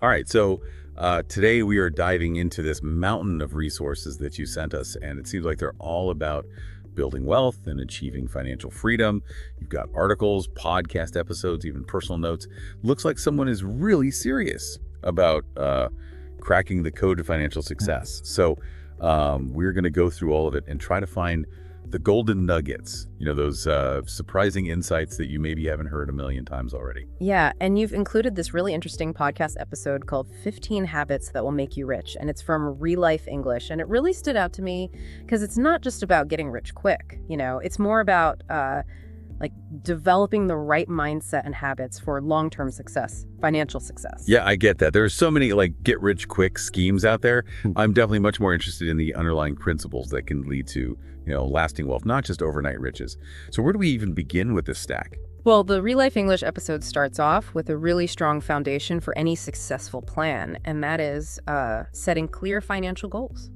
All right, so today we are diving into this mountain of resources that you sent us, and it seems like they're all about building wealth and achieving financial freedom. You've got articles, podcast episodes, even personal notes. Looks like someone is really serious about cracking the code to financial success. So we're going to go through all of it and try to find the golden nuggets, those surprising insights that you maybe haven't heard a million times already. Yeah, and you've included this really interesting podcast episode called 15 Habits That Will Make You Rich, and it's from Real Life English. And it really stood out to me because it's not just about getting rich quick, it's more about developing the right mindset and habits for long-term success, financial success. Yeah, I get that. There's so many get rich quick schemes out there. I'm definitely much more interested in the underlying principles that can lead to, lasting wealth, not just overnight riches. So where do we even begin with this stack? Well, the Real Life English episode starts off with a really strong foundation for any successful plan, and that is setting clear financial goals.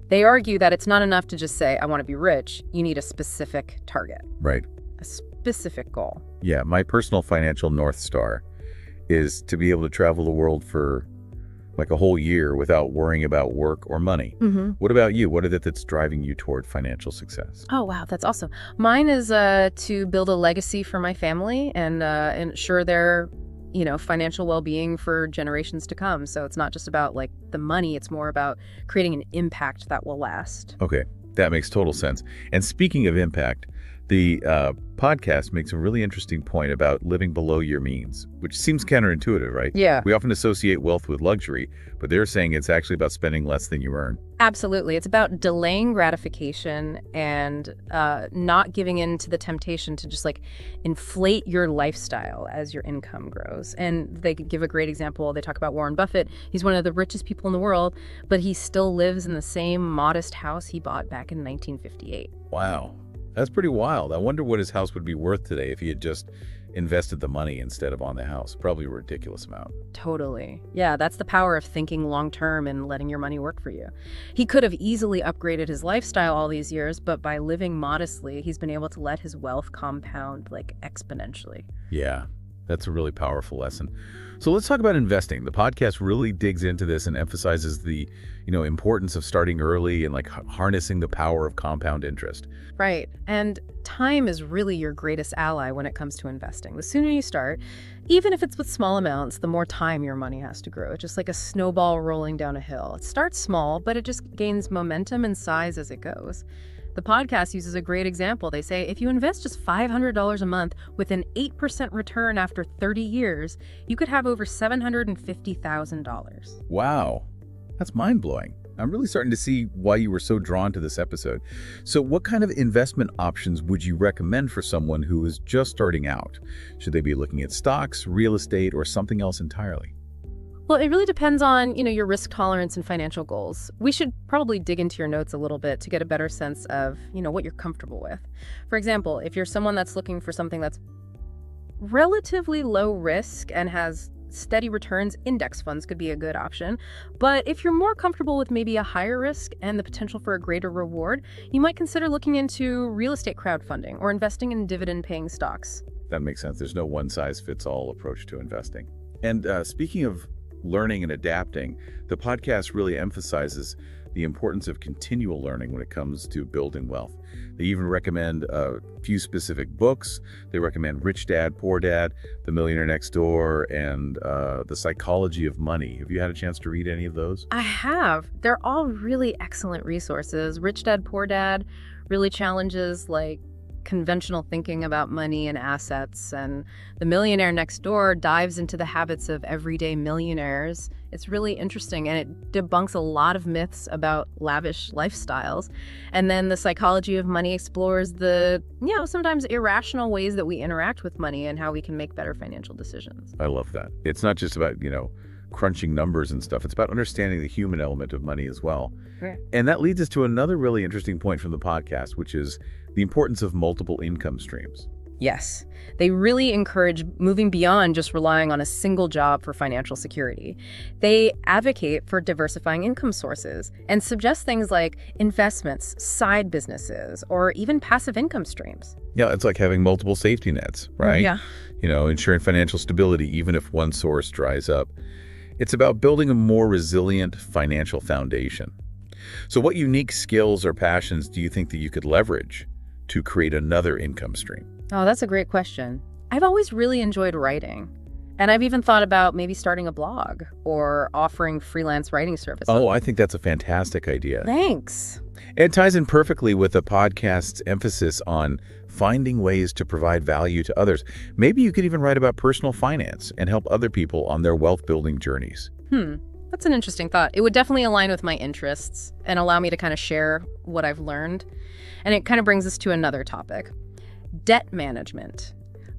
They argue that it's not enough to just say, I want to be rich. You need a specific target. Right. A specific goal. Yeah, my personal financial North Star is to be able to travel the world for a whole year without worrying about work or money. Mm-hmm. What about you? What is it that's driving you toward financial success? Oh, wow. That's awesome. Mine is to build a legacy for my family and ensure their, financial well-being for generations to come. So it's not just about the money. It's more about creating an impact that will last. Okay, that makes total sense. And speaking of impact, the podcast makes a really interesting point about living below your means, which seems counterintuitive, right? Yeah. We often associate wealth with luxury, but they're saying it's actually about spending less than you earn. Absolutely. It's about delaying gratification and not giving in to the temptation to just inflate your lifestyle as your income grows. And they could give a great example. They talk about Warren Buffett. He's one of the richest people in the world, but he still lives in the same modest house he bought back in 1958. Wow. That's pretty wild. I wonder what his house would be worth today if he had just invested the money instead of on the house. Probably a ridiculous amount. Totally. Yeah, that's the power of thinking long-term and letting your money work for you. He could have easily upgraded his lifestyle all these years, but by living modestly, he's been able to let his wealth compound exponentially. Yeah, that's a really powerful lesson. So let's talk about investing. The podcast really digs into this and emphasizes the, importance of starting early and harnessing the power of compound interest. Right. And time is really your greatest ally when it comes to investing. The sooner you start, even if it's with small amounts, the more time your money has to grow. It's just like a snowball rolling down a hill. It starts small, but it just gains momentum and size as it goes. The podcast uses a great example. They say if you invest just $500 a month with an 8% return after 30 years, you could have over $750,000. Wow, that's mind-blowing. I'm really starting to see why you were so drawn to this episode. So what kind of investment options would you recommend for someone who is just starting out? Should they be looking at stocks, real estate, or something else entirely? Well, it really depends on, your risk tolerance and financial goals. We should probably dig into your notes a little bit to get a better sense of, what you're comfortable with. For example, if you're someone that's looking for something that's relatively low risk and has steady returns, index funds could be a good option. But if you're more comfortable with maybe a higher risk and the potential for a greater reward, you might consider looking into real estate crowdfunding or investing in dividend-paying stocks. That makes sense. There's no one-size-fits-all approach to investing. And speaking of learning and adapting, the podcast really emphasizes the importance of continual learning when it comes to building wealth. They even recommend a few specific books. They recommend Rich Dad, Poor Dad, The Millionaire Next Door, and The Psychology of Money. Have you had a chance to read any of those? I have. They're all really excellent resources. Rich Dad, Poor Dad really challenges conventional thinking about money and assets, and The Millionaire Next Door dives into the habits of everyday millionaires. It's really interesting, and it debunks a lot of myths about lavish lifestyles. And then The Psychology of Money explores the, sometimes irrational ways that we interact with money and how we can make better financial decisions. I love that. It's not just about, crunching numbers and stuff. It's about understanding the human element of money as well. Right. And that leads us to another really interesting point from the podcast, which is the importance of multiple income streams. Yes, they really encourage moving beyond just relying on a single job for financial security. They advocate for diversifying income sources and suggest things like investments, side businesses, or even passive income streams. Yeah, it's like having multiple safety nets, right? Yeah. Ensuring financial stability even if one source dries up. It's about building a more resilient financial foundation. So what unique skills or passions do you think that you could leverage to create another income stream? Oh, that's a great question. I've always really enjoyed writing. And I've even thought about maybe starting a blog or offering freelance writing services. Oh, I think that's a fantastic idea. Thanks. It ties in perfectly with the podcast's emphasis on finding ways to provide value to others. Maybe you could even write about personal finance and help other people on their wealth-building journeys. That's an interesting thought. It would definitely align with my interests and allow me to kind of share what I've learned. And it kind of brings us to another topic, debt management.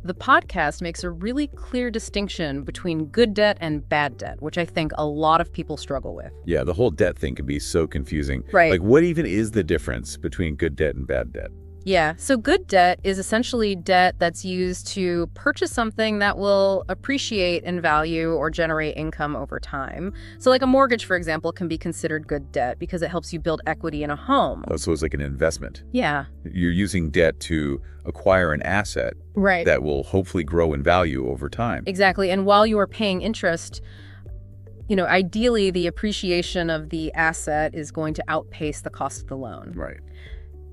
The podcast makes a really clear distinction between good debt and bad debt, which I think a lot of people struggle with. Yeah, the whole debt thing can be so confusing. Right. Like, what even is the difference between good debt and bad debt? Yeah, so good debt is essentially debt that's used to purchase something that will appreciate in value or generate income over time. So like a mortgage, for example, can be considered good debt because it helps you build equity in a home. Oh, so it's like an investment. Yeah. You're using debt to acquire an asset Right. that will hopefully grow in value over time. Exactly. And while you are paying interest, ideally the appreciation of the asset is going to outpace the cost of the loan. Right.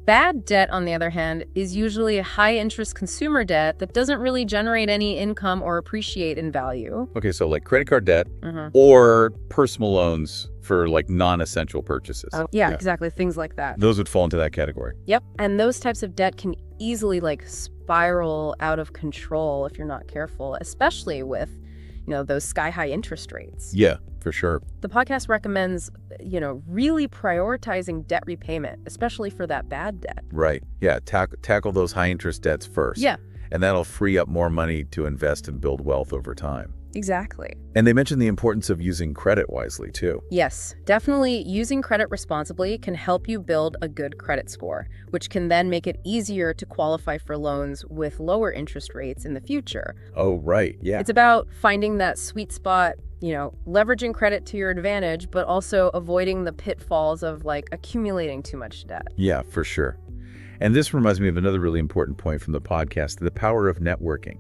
Bad debt, on the other hand, is usually a high-interest consumer debt that doesn't really generate any income or appreciate in value. Okay, so like credit card debt Mhm. or personal loans for like non-essential purchases. Yeah, exactly. Things like that. Those would fall into that category. Yep. And those types of debt can easily spiral out of control if you're not careful, especially with, those sky-high interest rates. Yeah, for sure. The podcast recommends, really prioritizing debt repayment, especially for that bad debt. Right. Yeah, tackle those high-interest debts first. Yeah. And that'll free up more money to invest and build wealth over time. Exactly. And they mentioned the importance of using credit wisely, too. Yes, definitely using credit responsibly can help you build a good credit score, which can then make it easier to qualify for loans with lower interest rates in the future. Oh, right. Yeah. It's about finding that sweet spot, leveraging credit to your advantage, but also avoiding the pitfalls of accumulating too much debt. Yeah, for sure. And this reminds me of another really important point from the podcast, the power of networking.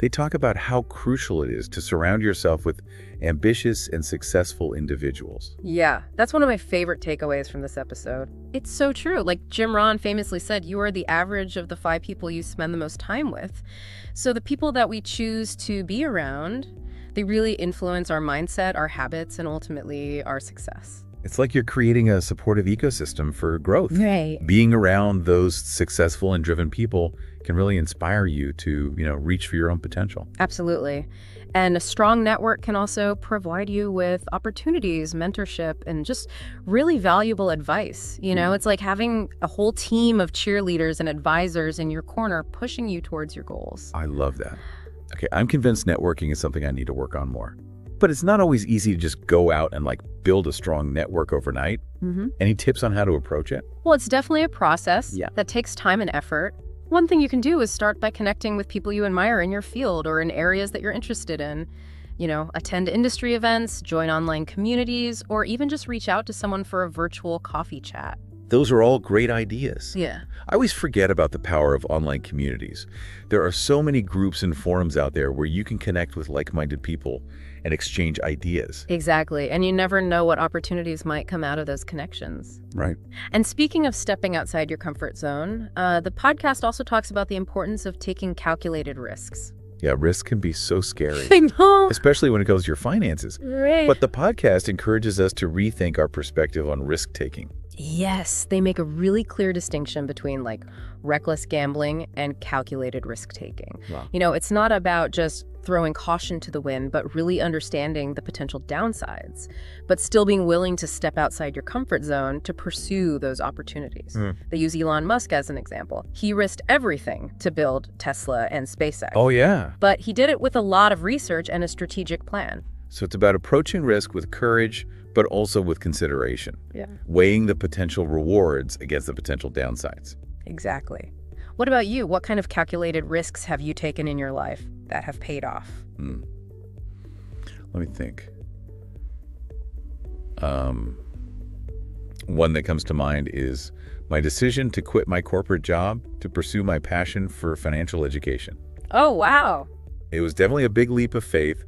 They talk about how crucial it is to surround yourself with ambitious and successful individuals. Yeah, that's one of my favorite takeaways from this episode. It's so true. Like Jim Rohn famously said, you are the average of the 5 people you spend the most time with. So the people that we choose to be around, they really influence our mindset, our habits, and ultimately our success. It's like you're creating a supportive ecosystem for growth. Right. Being around those successful and driven people can really inspire you to, reach for your own potential. Absolutely. And a strong network can also provide you with opportunities, mentorship, and just really valuable advice. It's like having a whole team of cheerleaders and advisors in your corner pushing you towards your goals. I love that. Okay, I'm convinced networking is something I need to work on more. But it's not always easy to just go out and build a strong network overnight. Any tips on how to approach it? Well, it's definitely a process Yeah. that takes time and effort. One thing you can do is start by connecting with people you admire in your field or in areas that you're interested in. Attend industry events, join online communities, or even just reach out to someone for a virtual coffee chat. Those are all great ideas. Yeah. I always forget about the power of online communities. There are so many groups and forums out there where you can connect with like-minded people and exchange ideas. Exactly. And you never know what opportunities might come out of those connections. Right. And speaking of stepping outside your comfort zone, the podcast also talks about the importance of taking calculated risks. Yeah, risk can be so scary, I know. especially when it comes to your finances. Right. But the podcast encourages us to rethink our perspective on risk-taking. Yes, they make a really clear distinction between reckless gambling and calculated risk-taking. Wow. It's not about just throwing caution to the wind, but really understanding the potential downsides, but still being willing to step outside your comfort zone to pursue those opportunities. They use Elon Musk as an example. He risked everything to build Tesla and SpaceX. Oh, yeah. But he did it with a lot of research and a strategic plan. So it's about approaching risk with courage, but also with consideration. Yeah. Weighing the potential rewards against the potential downsides. Exactly. What about you? What kind of calculated risks have you taken in your life that have paid off? Let me think. One that comes to mind is my decision to quit my corporate job to pursue my passion for financial education. Oh, wow. It was definitely a big leap of faith,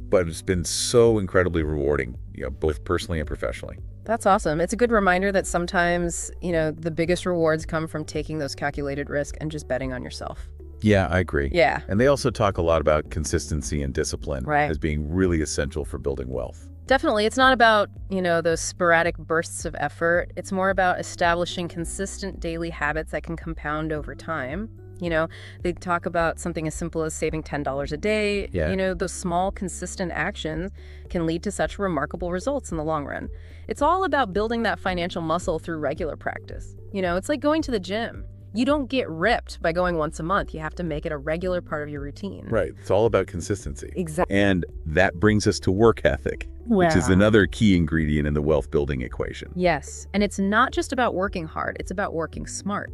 but it's been so incredibly rewarding, both personally and professionally. That's awesome. It's a good reminder that sometimes, the biggest rewards come from taking those calculated risks and just betting on yourself. Yeah, I agree. Yeah. And they also talk a lot about consistency and discipline Right. as being really essential for building wealth. Definitely. It's not about, those sporadic bursts of effort. It's more about establishing consistent daily habits that can compound over time. They talk about something as simple as saving $10 a day. Yeah. Those small, consistent actions can lead to such remarkable results in the long run. It's all about building that financial muscle through regular practice. It's like going to the gym. You don't get ripped by going once a month. You have to make it a regular part of your routine. Right. It's all about consistency. Exactly. And that brings us to work ethic, which is another key ingredient in the wealth building equation. Yes, and it's not just about working hard, it's about working smart.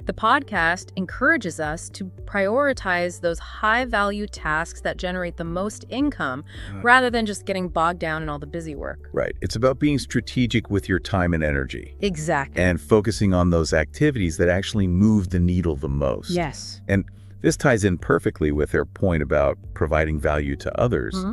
The podcast encourages us to prioritize those high-value tasks that generate the most income rather than just getting bogged down in all the busy work. Right. It's about being strategic with your time and energy. Exactly. And focusing on those activities that actually move the needle the most. Yes. And this ties in perfectly with their point about providing value to others.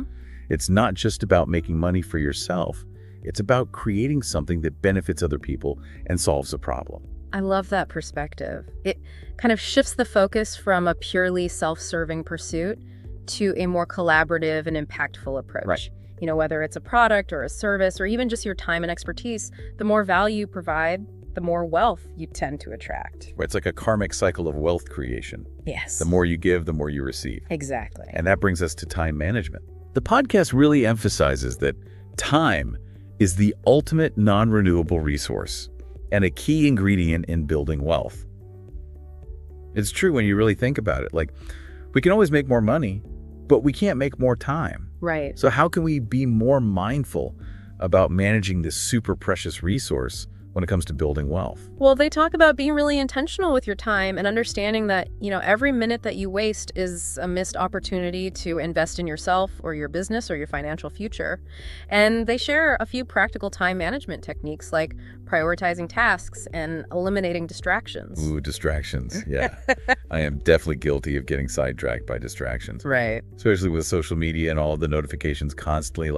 It's not just about making money for yourself. It's about creating something that benefits other people and solves a problem. I love that perspective. It kind of shifts the focus from a purely self-serving pursuit to a more collaborative and impactful approach. Right. Whether it's a product or a service or even just your time and expertise, the more value you provide, the more wealth you tend to attract. It's like a karmic cycle of wealth creation. Yes. The more you give, the more you receive. Exactly. And that brings us to time management. The podcast really emphasizes that time is the ultimate non-renewable resource and a key ingredient in building wealth. It's true when you really think about it. Like, we can always make more money, but we can't make more time. Right. So how can we be more mindful about managing this super precious resource when it comes to building wealth? Well, they talk about being really intentional with your time and understanding that, every minute that you waste is a missed opportunity to invest in yourself or your business or your financial future. And they share a few practical time management techniques like prioritizing tasks and eliminating distractions. Ooh, distractions. Yeah. I am definitely guilty of getting sidetracked by distractions. Right. Especially with social media and all the notifications constantly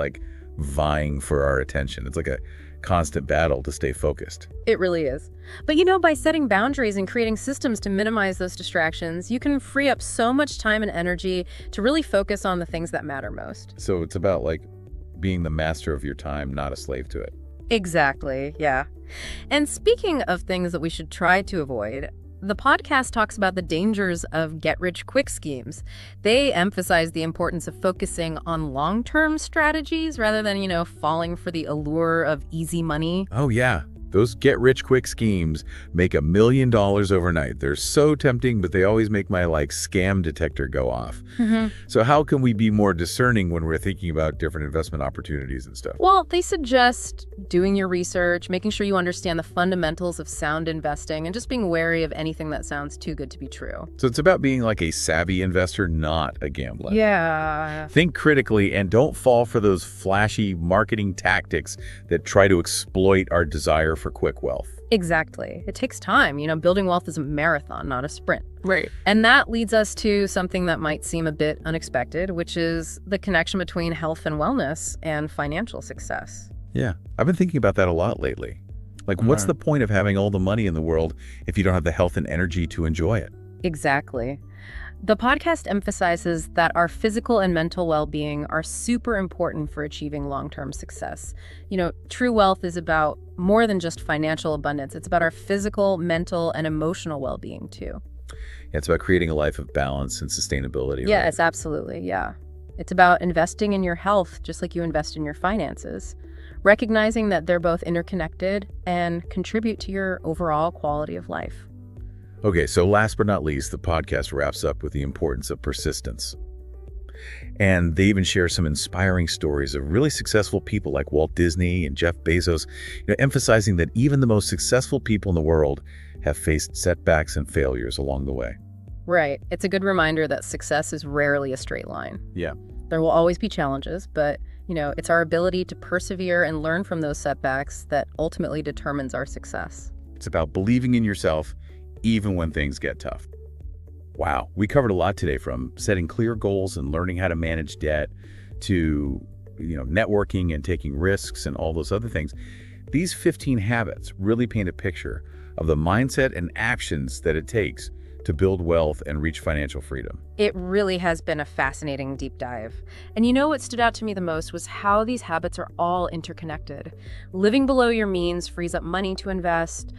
vying for our attention. It's like a constant battle to stay focused. It really is. But by setting boundaries and creating systems to minimize those distractions, you can free up so much time and energy to really focus on the things that matter most. So it's about being the master of your time, not a slave to it. Exactly, yeah. And speaking of things that we should try to avoid, the podcast talks about the dangers of get-rich-quick schemes. They emphasize the importance of focusing on long-term strategies rather than, falling for the allure of easy money. Oh, yeah. Those get-rich-quick schemes make $1 million overnight. They're so tempting, but they always make my scam detector go off. So how can we be more discerning when we're thinking about different investment opportunities and stuff? Well, they suggest doing your research, making sure you understand the fundamentals of sound investing, and just being wary of anything that sounds too good to be true. So it's about being a savvy investor, not a gambler. Yeah. Think critically and don't fall for those flashy marketing tactics that try to exploit our desire for quick wealth. Exactly. It takes time. Building wealth is a marathon, not a sprint. Right. And that leads us to something that might seem a bit unexpected, which is the connection between health and wellness and financial success. Yeah. I've been thinking about that a lot lately. What's the point of having all the money in the world if you don't have the health and energy to enjoy it? Exactly. The podcast emphasizes that our physical and mental well-being are super important for achieving long-term success. True wealth is about more than just financial abundance. It's about our physical, mental, and emotional well-being too. Yeah, it's about creating a life of balance and sustainability. Yes, absolutely. Yeah. It's about investing in your health just like you invest in your finances, recognizing that they're both interconnected and contribute to your overall quality of life. Okay, so last but not least, the podcast wraps up with the importance of persistence. And they even share some inspiring stories of really successful people like Walt Disney and Jeff Bezos, emphasizing that even the most successful people in the world have faced setbacks and failures along the way. Right. It's a good reminder that success is rarely a straight line. Yeah. There will always be challenges, but, it's our ability to persevere and learn from those setbacks that ultimately determines our success. It's about believing in yourself even when things get tough. Wow, we covered a lot today, from setting clear goals and learning how to manage debt to, networking and taking risks and all those other things. These 15 habits really paint a picture of the mindset and actions that it takes to build wealth and reach financial freedom. It really has been a fascinating deep dive. And what stood out to me the most was how these habits are all interconnected. Living below your means frees up money to invest.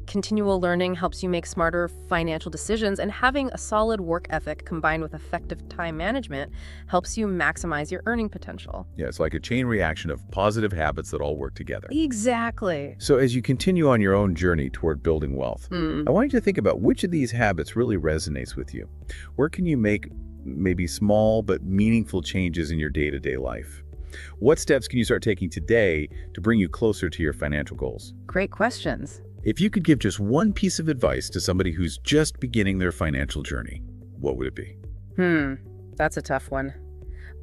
Continual learning helps you make smarter financial decisions, and having a solid work ethic combined with effective time management helps you maximize your earning potential. Yeah, it's like a chain reaction of positive habits that all work together. Exactly. So as you continue on your own journey toward building wealth, I want you to think about which of these habits really resonates with you. Where can you make maybe small but meaningful changes in your day-to-day life? What steps can you start taking today to bring you closer to your financial goals? Great questions. If you could give just one piece of advice to somebody who's just beginning their financial journey, what would it be? That's a tough one.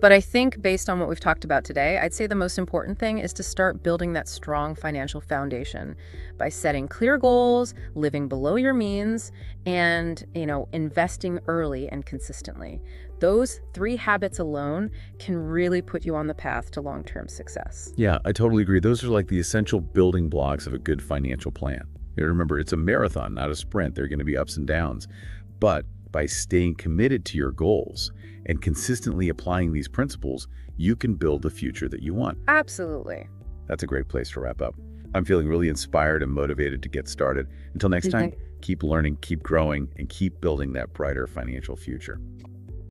But I think based on what we've talked about today, I'd say the most important thing is to start building that strong financial foundation by setting clear goals, living below your means, and, investing early and consistently. Those 3 habits alone can really put you on the path to long-term success. Yeah, I totally agree. Those are like the essential building blocks of a good financial plan. Remember, it's a marathon, not a sprint. There are going to be ups and downs. But by staying committed to your goals and consistently applying these principles, you can build the future that you want. Absolutely. That's a great place to wrap up. I'm feeling really inspired and motivated to get started. Until next time, keep learning, keep growing, and keep building that brighter financial future.